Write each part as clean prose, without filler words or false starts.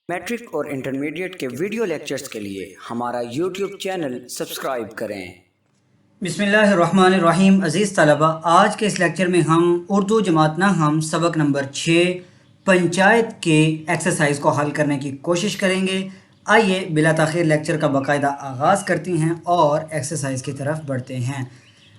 Matric और intermediate के video lectures के लिए हमारा यूट्यूब चैनल सब्सक्राइब करें। बिस्मिल्लाहिर्रहमानिर्रहीम। अज़ीज़ तलबा, आज के इस लेक्चर में हम उर्दू जमात हम सबक नंबर 6 पंचायत के एक्सरसाइज को हल करने की कोशिश करेंगे। आइए बिला ताख़ीर लेक्चर का बाकायदा आगाज़ करती हैं और एक्सरसाइज की तरफ बढ़ते हैं।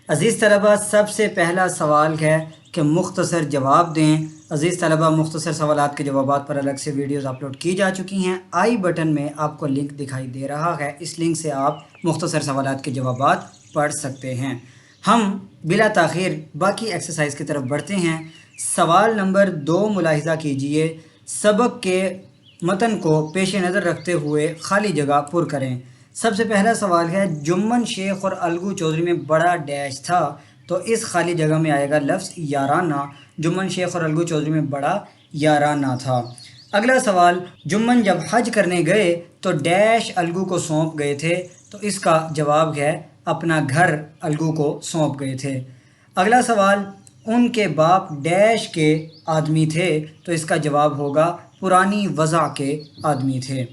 अज़ीज़ तलबा, सबसे पहला सवाल है कि मुख्तसर जवाब दें। अज़ीज़ तलबा, मुख्तसर सवालात के जवाबात पर अलग से वीडियोस अपलोड की जा चुकी हैं। आई बटन में आपको लिंक दिखाई दे रहा है, इस लिंक से आप मुख्तसर सवालात के जवाबात पढ़ सकते हैं। हम बिला ताख़ीर बाकी एक्सरसाइज की तरफ बढ़ते हैं। सवाल नंबर 2 मुलाहिज़ा कीजिए। सबक के मतन को पेश नज़र रखते हुए खाली जगह पुर करें। सबसे पहला सवाल है, जुम्मन शेख और अलगू चौधरी में बड़ा डैश था, तो इस खाली जगह में आएगा लफ्ज़ याराना। जुम्मन शेख और अलगू चौधरी में बड़ा याराना था। अगला सवाल, जुम्मन जब हज करने गए तो डैश अलगू को सौंप गए थे, तो इसका जवाब है अपना घर अलगू को सौंप गए थे। अगला सवाल, उनके बाप डैश के आदमी थे, तो इसका जवाब होगा पुरानी वज़ा के आदमी थे।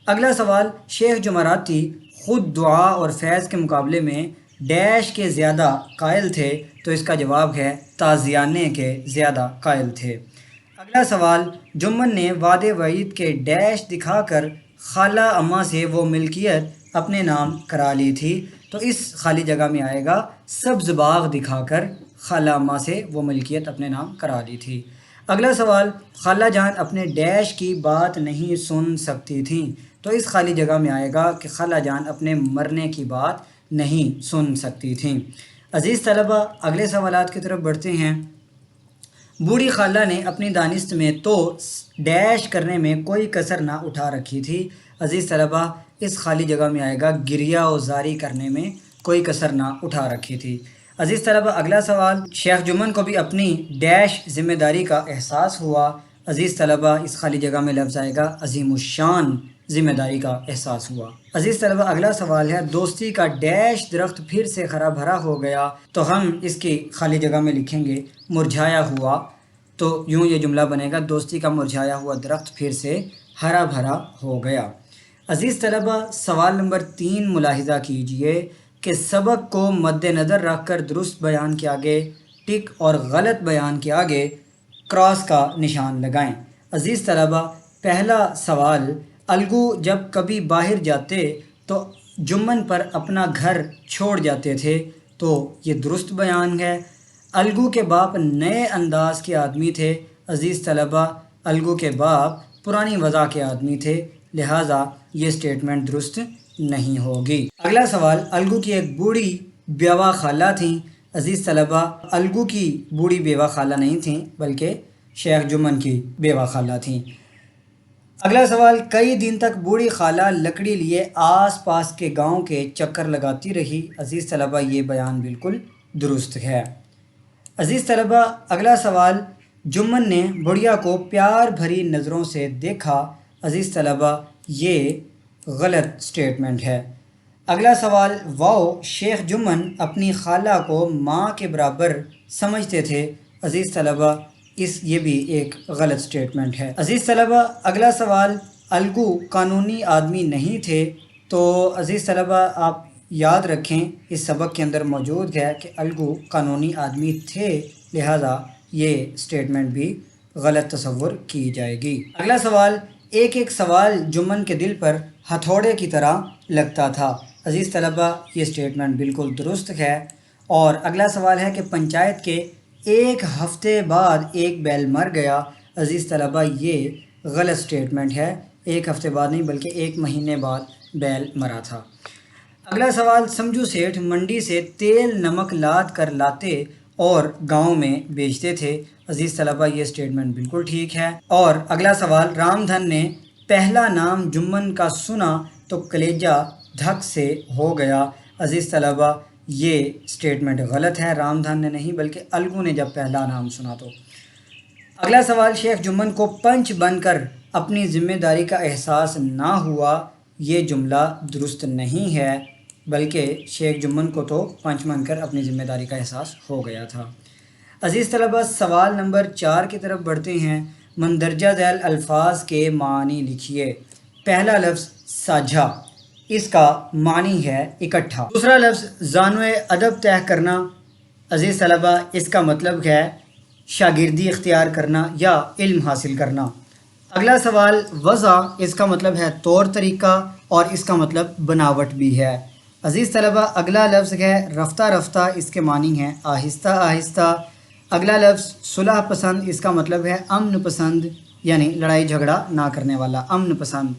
अगला सवाल, शेख जुमराती ख़ुद दुआ और फैज़ के मुकाबले में डैश के ज़्यादा कायल थे, तो इसका जवाब है ताज़ियाने के ज़्यादा कायल थे। अगला सवाल, जुम्मन ने वादे वईद के डैश दिखाकर खाला अम्मा से वो मिल्कियत अपने नाम करा ली थी, तो इस खाली जगह में आएगा सब्ज़ बाग दिखाकर खाला अम्मा से वो मिल्कियत अपने नाम करा ली थी। अगला सवाल, खाला जान अपने डैश की बात नहीं सुन सकती थी, तो इस खाली जगह में आएगा कि खाला जान अपने मरने की बात नहीं सुन सकती थी। अज़ीज़ तलबा, अगले सवालात की तरफ बढ़ते हैं। बूढ़ी खाला ने अपनी दानिश्त में तो डैश करने में कोई कसर ना उठा रखी थी। अज़ीज़ तलबा, इस खाली जगह में आएगा गिरिया और जारी करने में कोई कसर ना उठा रखी थी। अज़ीज़ तलबा, अगला सवाल, शेख जुम्मन को भी अपनी डैश ज़िम्मेदारी का एहसास हुआ। अज़ीज़ तलबा, इस खाली जगह में लफ्ज़ आएगा अज़ीमुश्शान ज़िम्मेदारी का एहसास हुआ। अज़ीज़ तलबा, अगला सवाल है, दोस्ती का डैश दरख्त फिर से हरा भरा हो गया, तो हम इसकी खाली जगह में लिखेंगे मुरझाया हुआ। तो यूँ ये जुमला बनेगा, दोस्ती का मुरझाया हुआ दरख्त फिर से हरा भरा हो गया। अज़ीज़ तलबा, सवाल नंबर 3 मुलाहिज़ा कीजिए कि सबक को मद्देनज़र रख कर दुरुस्त बयान के आगे टिक और गलत बयान के आगे क्रॉस का निशान लगाएं। अज़ीज़ तलबा, पहला सवाल, अलगू जब कभी बाहर जाते तो जुम्मन पर अपना घर छोड़ जाते थे, तो ये दुरुस्त बयान है। अलगू के बाप नए अंदाज के आदमी थे। अज़ीज़ तलबा, अलगू के बाप पुरानी वज़ा के आदमी थे, लिहाजा ये स्टेटमेंट दुरुस्त नहीं होगी। अगला सवाल, अलगू की एक बूढ़ी बेवा खाला थी। अज़ीज़ तलबा, अलगू की बूढ़ी बेवा खाला नहीं थी, बल्कि शेख जुम्मन की बेवा खाला थी। अगला सवाल, कई दिन तक बूढ़ी खाला लकड़ी लिए आस पास के गांव के चक्कर लगाती रही। अज़ीज़ तलबा, ये बयान बिल्कुल दुरुस्त है। अज़ीज़ तलबा, अगला सवाल, जुम्मन ने बुढ़िया को प्यार भरी नज़रों से देखा। अज़ीज़ तलबा, ये गलत स्टेटमेंट है। अगला सवाल, वाओ शेख जुम्मन अपनी खाला को माँ के बराबर समझते थे। अज़ीज़ तलबा, ये भी एक गलत स्टेटमेंट है। अज़ीज़ तलबा, अगला सवाल, अलगू कानूनी आदमी नहीं थे, तो अज़ीज़ तलबा आप याद रखें इस सबक के अंदर मौजूद है कि अलगू कानूनी आदमी थे, लिहाजा ये स्टेटमेंट भी गलत तसव्वुर की जाएगी। अगला सवाल, एक एक सवाल जुम्मन के दिल पर हथौड़े की तरह लगता था। अज़ीज़ तलबा, ये स्टेटमेंट बिल्कुल दुरुस्त है। और अगला सवाल है कि पंचायत के एक हफ़्ते बाद एक बैल मर गया। अज़ीज़ तलबा, ये गलत स्टेटमेंट है। एक हफ़्ते बाद नहीं, बल्कि 1 महीने बाद बैल मरा था। अगला सवाल, समझू सेठ मंडी से तेल नमक लाद कर लाते और गांव में बेचते थे। अज़ीज़ तलबा, ये स्टेटमेंट बिल्कुल ठीक है। और अगला सवाल, रामधन ने पहला नाम जुम्मन का सुना तो कलेजा धक से हो गया। अज़ीज़ तलबा, ये स्टेटमेंट गलत है। रामधन ने नहीं, बल्कि अलगू ने जब पहला नाम सुना तो। अगला सवाल, शेख जुम्मन को पंच बनकर अपनी ज़िम्मेदारी का एहसास ना हुआ। ये जुमला दुरुस्त नहीं है, बल्कि शेख जुम्मन को तो पंच बनकर अपनी ज़िम्मेदारी का एहसास हो गया था। अज़ीज़ तलबा, सवाल नंबर 4 की तरफ बढ़ते हैं। مندرجہ ذیل الفاظ کے معنی لکھیے۔ پہلا لفظ ساجھا، اس کا معنی ہے اکٹھا۔ دوسرا لفظ زانو ادب طے کرنا، عزیز طلبہ اس کا مطلب ہے شاگردی اختیار کرنا یا علم حاصل کرنا۔ اگلا سوال وضع، اس کا مطلب ہے طور طریقہ اور اس کا مطلب بناوٹ بھی ہے۔ عزیز طلبہ اگلا لفظ ہے رفتہ رفتہ، اس کے معنی ہیں آہستہ آہستہ۔ اگلا لفظ صلح پسند، اس کا مطلب ہے امن پسند، یعنی لڑائی جھگڑا نہ کرنے والا، امن پسند۔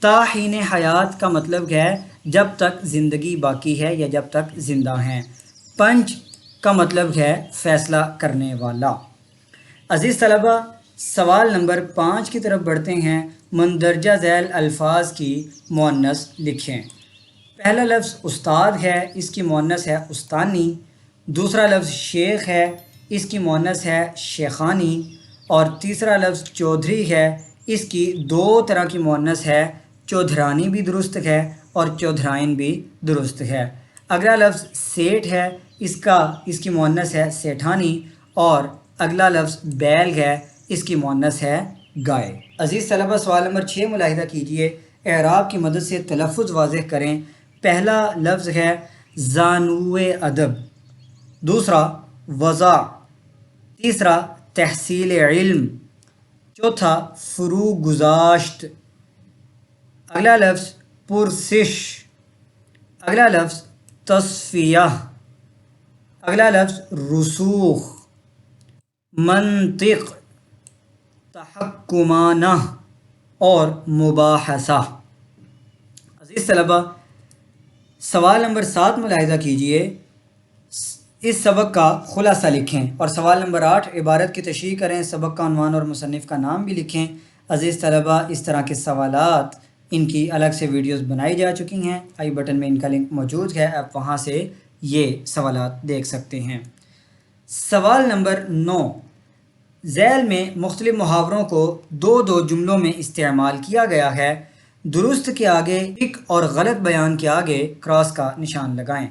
تا حین حیات کا مطلب ہے جب تک زندگی باقی ہے یا جب تک زندہ ہیں۔ پنچ کا مطلب ہے فیصلہ کرنے والا۔ عزیز طلبہ سوال نمبر 5 کی طرف بڑھتے ہیں۔ مندرجہ ذیل الفاظ کی مؤنث لکھیں۔ پہلا لفظ استاد ہے، اس کی مؤنث ہے استانی۔ دوسرا لفظ شیخ ہے، اس کی مؤنث ہے شیخانی۔ اور تیسرا لفظ چودھری ہے، اس کی 2 طرح کی مؤنث ہے، چودھرانی بھی درست ہے اور چودھرائن بھی درست ہے۔ اگلا لفظ سیٹھ ہے، اس کی مؤنث ہے سیٹھانی۔ اور اگلا لفظ بیل ہے، اس کی مؤنث ہے گائے۔ عزیز طلبہ سوال نمبر 6 ملاحظہ کیجئے، اعراب کی مدد سے تلفظ واضح کریں۔ پہلا لفظ ہے زانو ادب، دوسرا وضع، تیسرا تحصیل علم، چوتھا فروغ گزاشت۔ اگلا لفظ پرسش، اگلا لفظ تصفیہ، اگلا لفظ رسوخ، منطق، تحکمانہ اور مباحثہ۔ عزیز طلبہ سوال نمبر 7 ملاحظہ کیجئے، اس سبق کا خلاصہ لکھیں۔ اور سوال نمبر 8 عبارت کی تشریح کریں، سبق کا عنوان اور مصنف کا نام بھی لکھیں۔ عزیز طلبہ اس طرح کے سوالات، ان کی الگ سے ویڈیوز بنائی جا چکی ہیں، آئی بٹن میں ان کا لنک موجود ہے، آپ وہاں سے یہ سوالات دیکھ سکتے ہیں۔ سوال نمبر 9، ذیل میں مختلف محاوروں کو 2 جملوں میں استعمال کیا گیا ہے، درست کے آگے ٹک اور غلط بیان کے آگے کراس کا نشان لگائیں۔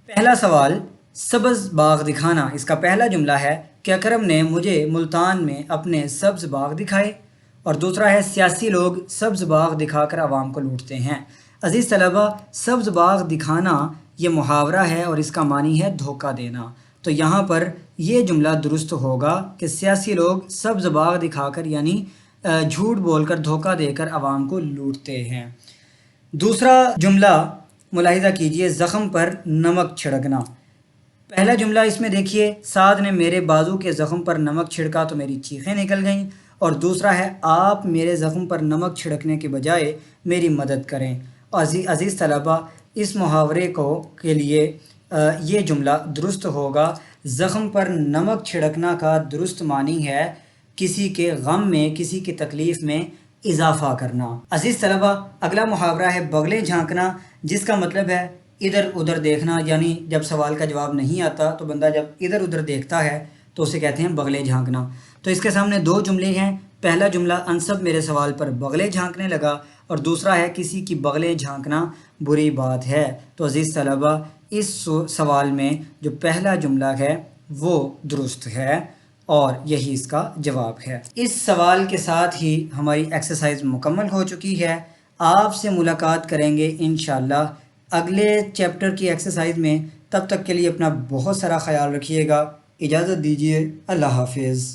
پہلا سوال سبز باغ دکھانا، اس کا پہلا جملہ ہے کہ اکرم نے مجھے ملتان میں اپنے سبز باغ دکھائے، اور دوسرا ہے سیاسی لوگ سبز باغ دکھا کر عوام کو لوٹتے ہیں۔ عزیز طلبہ سبز باغ دکھانا یہ محاورہ ہے اور اس کا معنی ہے دھوکہ دینا، تو یہاں پر یہ جملہ درست ہوگا کہ سیاسی لوگ سبز باغ دکھا کر یعنی جھوٹ بول کر دھوکہ دے کر عوام کو لوٹتے ہیں۔ دوسرا جملہ ملاحظہ کیجئے، زخم پر نمک چھڑکنا۔ پہلا جملہ اس میں دیکھیے، سعد نے میرے بازو کے زخم پر نمک چھڑکا تو میری چیخیں نکل گئیں، اور دوسرا ہے آپ میرے زخم پر نمک چھڑکنے کے بجائے میری مدد کریں۔ عزیز طلبہ اس محاورے کے لیے یہ جملہ درست ہوگا۔ زخم پر نمک چھڑکنا کا درست معنی ہے کسی کے غم میں، کسی کی تکلیف میں اضافہ کرنا۔ عزیز طلبہ اگلا محاورہ ہے بغلیں جھانکنا، جس کا مطلب ہے ادھر ادھر دیکھنا، یعنی جب سوال کا جواب نہیں آتا تو بندہ جب ادھر ادھر دیکھتا ہے تو اسے کہتے ہیں بغلیں جھانکنا۔ تو اس کے سامنے 2 جملے ہیں، پہلا جملہ انصب میرے سوال پر بغلیں جھانکنے لگا، اور دوسرا ہے کسی کی بغلیں جھانکنا بری بات ہے۔ تو عزیز طلبہ اس سوال میں جو پہلا جملہ ہے وہ درست ہے اور یہی اس کا جواب ہے۔ اس سوال کے ساتھ ہی ہماری ایکسرسائز مکمل ہو چکی ہے۔ آپ سے ملاقات کریں گے انشاءاللہ اگلے چیپٹر کی ایکسرسائز میں۔ تب تک کے لیے اپنا بہت سارا خیال رکھیے گا، اجازت دیجیے، اللہ حافظ۔